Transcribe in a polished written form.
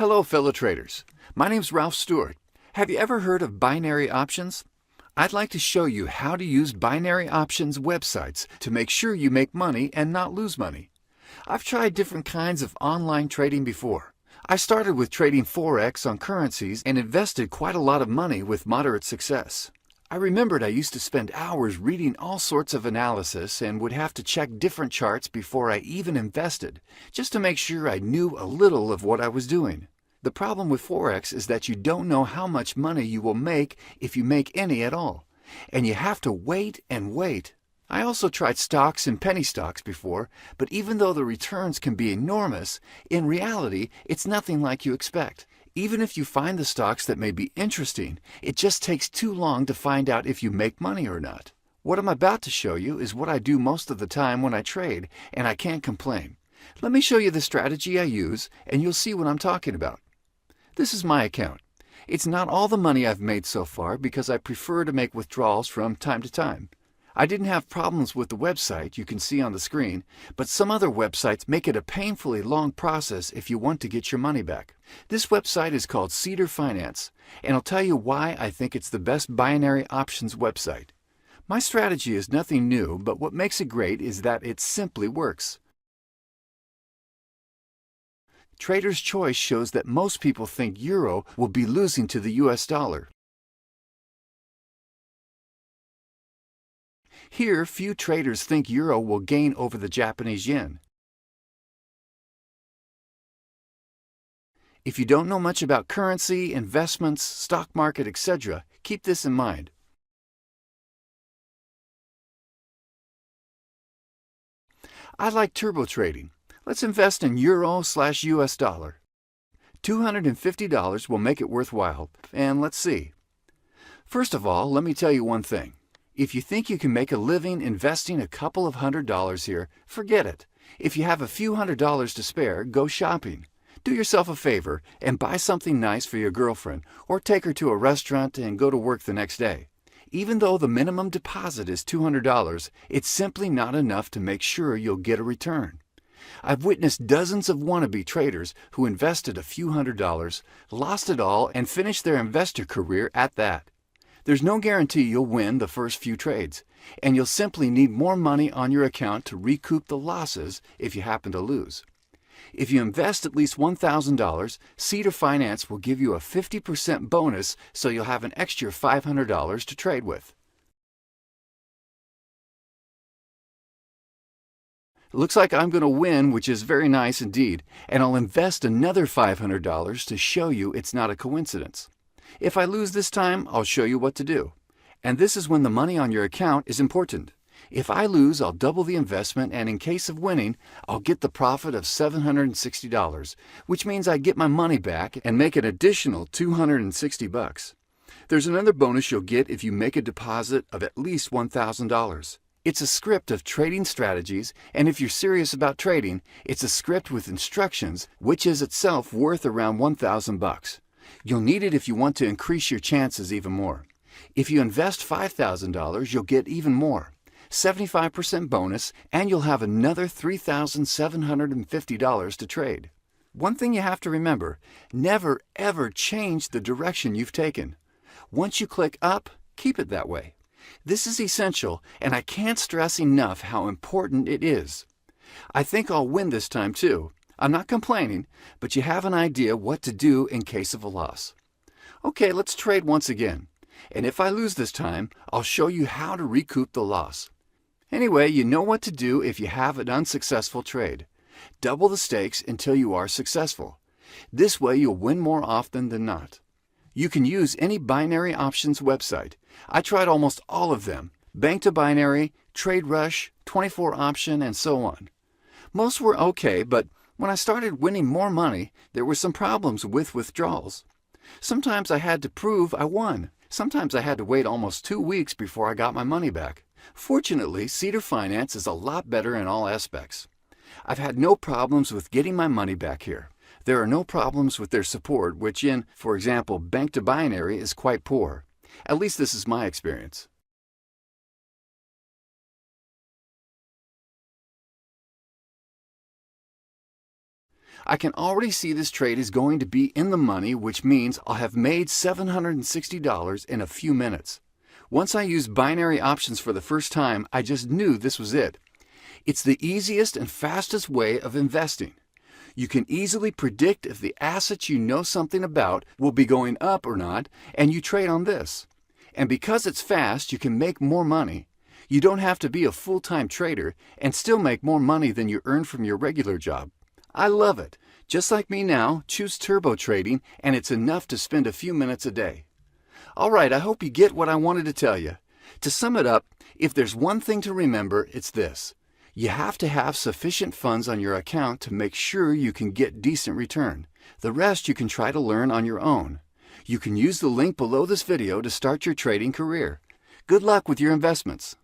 Hello, fellow traders. My name's Ralph Stewart. Have you ever heard of binary options? I'd like to show you how to use binary options websites to make sure you make money and not lose money. I've tried different kinds of online trading before. I started with trading Forex on currencies and invested quite a lot of money with moderate success. I remembered I used to spend hours reading all sorts of analysis and would have to check different charts before I even invested, just to make sure I knew a little of what I was doing. The problem with Forex is that you don't know how much money you will make if you make any at all, and you have to wait and wait. I also tried stocks and penny stocks before, but even though the returns can be enormous, in reality it's nothing like you expect. Even if you find the stocks that may be interesting, it just takes too long to find out if you make money or not. What I'm about to show you is what I do most of the time when I trade, and I can't complain. Let me show you the strategy I use, and you'll see what I'm talking about. This is my account. It's not all the money I've made so far because I prefer to make withdrawals from time to time. I didn't have problems with the website you can see on the screen, but some other websites make it a painfully long process if you want to get your money back. This website is called Cedar Finance, and I'll tell you why I think it's the best binary options website. My strategy is nothing new, but what makes it great is that it simply works. Trader's Choice shows that most people think euro will be losing to the US dollar. Here, few traders think euro will gain over the Japanese yen. If you don't know much about currency, investments, stock market, etc., keep this in mind. I like turbo trading. Let's invest in euro/US dollar. $250 will make it worthwhile, and let's see. First of all, let me tell you one thing. If you think you can make a living investing a couple of $100s here, forget it. If you have a few $100s to spare, go shopping. Do yourself a favor and buy something nice for your girlfriend, or take her to a restaurant and go to work the next day. Even though the minimum deposit is $200, it's simply not enough to make sure you'll get a return. I've witnessed dozens of wannabe traders who invested a few $100s, lost it all, and finished their investor career at that. There's no guarantee you'll win the first few trades, and you'll simply need more money on your account to recoup the losses if you happen to lose. If you invest at least $1,000, Cedar Finance will give you a 50% bonus, so you'll have an extra $500 to trade with. Looks like I'm going to win, which is very nice indeed, and I'll invest another $500 to show you it's not a coincidence. If I lose this time, I'll show you what to do. And this is when the money on your account is important. If I lose, I'll double the investment, and in case of winning, I'll get the profit of $760, which means I get my money back and make an additional $260. There's another bonus you'll get if you make a deposit of at least $1,000. It's a script of trading strategies, and if you're serious about trading, it's a script with instructions, which is itself worth around $1,000. You'll need it if you want to increase your chances even more. If you invest $5,000, you'll get even more, 75% bonus, and you'll have another $3,750 to trade. One thing you have to remember, never ever change the direction you've taken. Once you click up, keep it that way. This is essential, and I can't stress enough how important it is. I think I'll win this time too. I'm not complaining, but you have an idea what to do in case of a loss. Okay, let's trade once again. And if I lose this time, I'll show you how to recoup the loss. Anyway, you know what to do if you have an unsuccessful trade. Double the stakes until you are successful. This way you'll win more often than not. You can use any binary options website. I tried almost all of them: Bank to Binary, Trade Rush, 24 Option, and so on. Most were okay, but when I started winning more money, there were some problems with withdrawals. Sometimes I had to prove I won. Sometimes I had to wait almost 2 weeks before I got my money back. Fortunately, Cedar Finance is a lot better in all aspects. I've had no problems with getting my money back here. There are no problems with their support, which in, for example, Bank to Binary is quite poor. At least this is my experience. I can already see this trade is going to be in the money, which means I'll have made $760 in a few minutes. Once I used binary options for the first time, I just knew this was it. It's the easiest and fastest way of investing. You can easily predict if the assets you know something about will be going up or not, and you trade on this. And because it's fast, you can make more money. You don't have to be a full-time trader and still make more money than you earn from your regular job. I love it. Just like me now, choose turbo trading, and it's enough to spend a few minutes a day. All right, I hope you get what I wanted to tell you. To sum it up, if there's one thing to remember, it's this. You have to have sufficient funds on your account to make sure you can get decent return. The rest you can try to learn on your own. You can use the link below this video to start your trading career. Good luck with your investments.